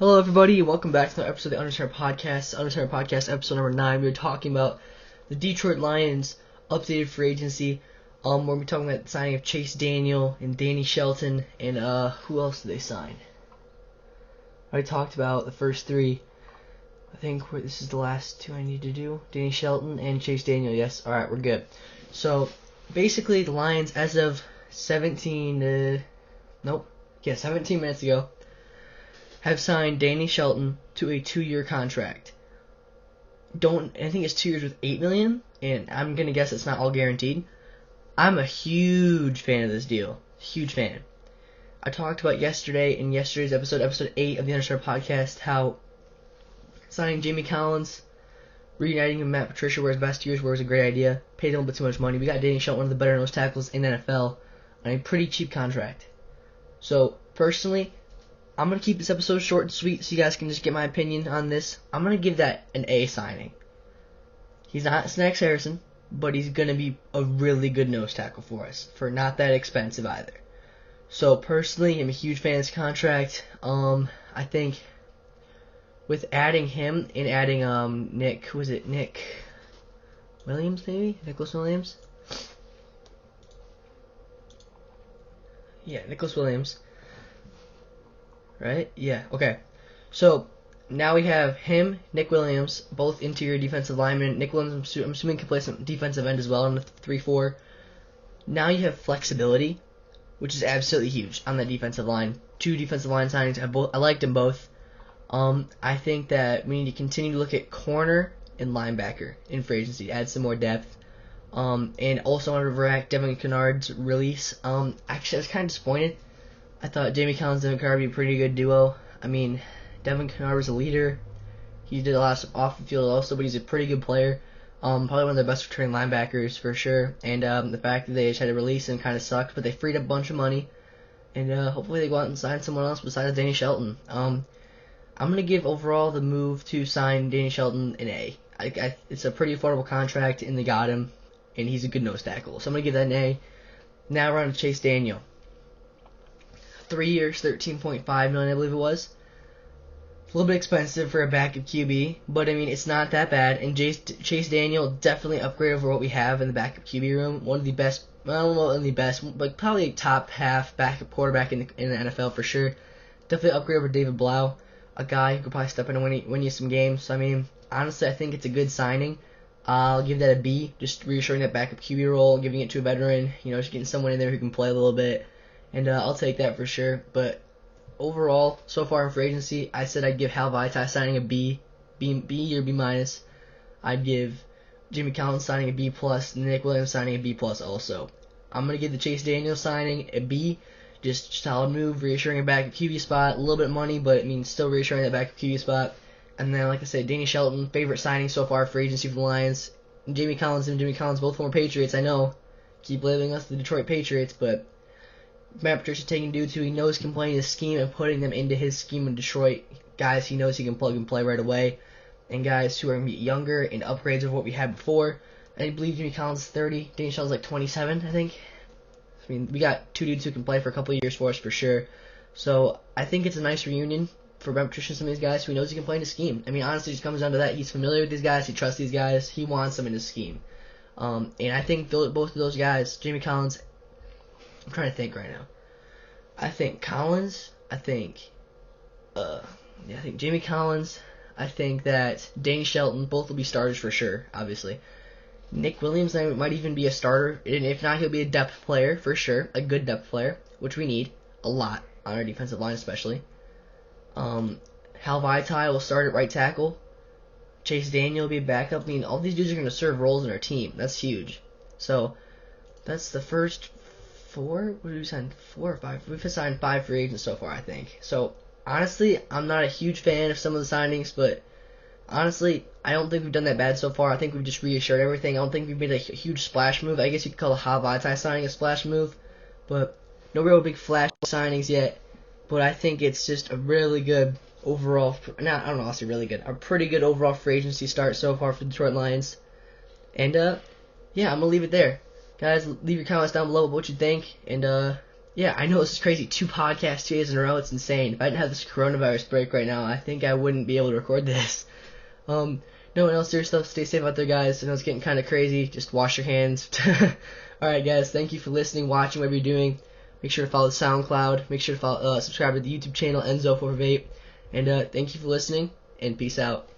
Hello, everybody, and welcome back to another episode of the Undertale Podcast. Undertale Podcast, episode number 9. We're talking about the Detroit Lions updated free agency. We're talking about the signing of Chase Daniel and Danny Shelton, and who else did they sign? I talked about the first three. I think this is the last two I need to do. Danny Shelton and Chase Daniel. Yes, all right, we're good. So basically, the Lions, as of 17 minutes ago, have signed Danny Shelton to a 2-year contract. I think it's 2 years with $8 million, and I'm gonna guess it's not all guaranteed. I'm a huge fan of this deal. Huge fan. I talked about yesterday in yesterday's episode 8 of the Understar Podcast, how signing Jamie Collins, reuniting him with Matt Patricia where his best years were was a great idea. Paid him a little bit too much money. We got Danny Shelton, one of the better nose tackles in the NFL, on a pretty cheap contract. So personally, I'm going to keep this episode short and sweet so you guys can just get my opinion on this. I'm going to give that an A signing. He's not Snacks Harrison, but he's going to be a really good nose tackle for us for not that expensive either. So personally, I'm a huge fan of this contract. I think with adding him and adding Nick Williams maybe? Nicholas Williams? Yeah, Nicholas Williams. Right? Yeah, okay. So, now we have him, Nick Williams, both interior defensive linemen. Nick Williams, I'm assuming, can play some defensive end as well in the 3-4. Now you have flexibility, which is absolutely huge on that defensive line. 2 defensive line signings. I liked them both. I think that we need to continue to look at corner and linebacker in free agency, add some more depth. And also want to revert Devin Kennard's release. Actually, I was kind of disappointed. I thought Jamie Collins and Devin Kennard would be a pretty good duo. I mean, Devin Kennard was a leader. He did a lot off the field also, but he's a pretty good player. Probably one of their best returning linebackers for sure. And the fact that they just had to release him kind of sucked, but they freed up a bunch of money. And hopefully they go out and sign someone else besides Danny Shelton. I'm going to give overall the move to sign Danny Shelton an A. It's a pretty affordable contract, and they got him, and he's a good nose tackle. So I'm going to give that an A. Now we're on to Chase Daniel. 3 years, $13.5 million, I believe it was. A little bit expensive for a backup QB, but I mean, it's not that bad. And Chase Daniel definitely upgrade over what we have in the backup QB room. One of the best, I don't know, the best, but probably top half backup quarterback in the NFL for sure. Definitely upgrade over David Blau, a guy who could probably step in and win you some games. So I mean, honestly, I think it's a good signing. I'll give that a B, just reassuring that backup QB role, giving it to a veteran, just getting someone in there who can play a little bit. And I'll take that for sure. But overall, so far in free agency, I said I'd give Hal Vaitai signing a B or B minus. I'd give Jimmy Collins signing a B plus, Nick Williams signing a B plus also. I'm gonna give the Chase Daniel signing a B. Just solid move, reassuring a backup QB spot, a little bit of money, but I mean still reassuring that backup QB spot. And then, like I said, Danny Shelton, favorite signing so far for agency for the Lions. And Jimmy Collins, both former Patriots. I know, keep labeling us the Detroit Patriots, but Matt Patricia taking dudes who he knows can play in his scheme and putting them into his scheme in Detroit. Guys he knows he can plug and play right away. And guys who are going to be younger and upgrades of what we had before. I believe Jimmy Collins is 30. Danny Shelton's like 27, I think. I mean, we got 2 dudes who can play for a couple of years for us for sure. So I think it's a nice reunion for Matt Patricia and some of these guys who he knows he can play in his scheme. I mean, honestly, it just comes down to that. He's familiar with these guys. He trusts these guys. He wants them in his scheme. And I think both of those guys, Jamie Collins, I'm trying to think right now. I think Collins, I think Jamie Collins, I think that Danny Shelton, both will be starters for sure, obviously. Nick Williams might even be a starter, and if not, he'll be a depth player for sure, a good depth player, which we need a lot on our defensive line especially. Hal Vaitai will start at right tackle. Chase Daniel will be a backup. I mean, all these dudes are going to serve roles in our team. That's huge. So, that's the first 4? What did we sign? 4 or 5? We've signed 5 free agents so far, I think. So, honestly, I'm not a huge fan of some of the signings, but honestly, I don't think we've done that bad so far. I think we've just reassured everything. I don't think we've made a huge splash move. I guess you could call the Hal Vaitai signing a splash move, but no real big flash signings yet. But I think it's just a really good overall, I don't know, I'll say really good, a pretty good overall free agency start so far for the Detroit Lions. And, yeah, I'm going to leave it there. Guys, leave your comments down below what you think, and Yeah, I know this is crazy. 2 podcast days in a row. It's insane. If I didn't have this coronavirus break right now, I think I wouldn't be able to record this. No one else do yourself. Stay safe out there, guys. I know it's getting kind of crazy. Just wash your hands. Alright, guys. Thank you for listening, watching, whatever you're doing. Make sure to follow the SoundCloud. Make sure to follow, subscribe to the YouTube channel, Enzo458. And thank you for listening, and peace out.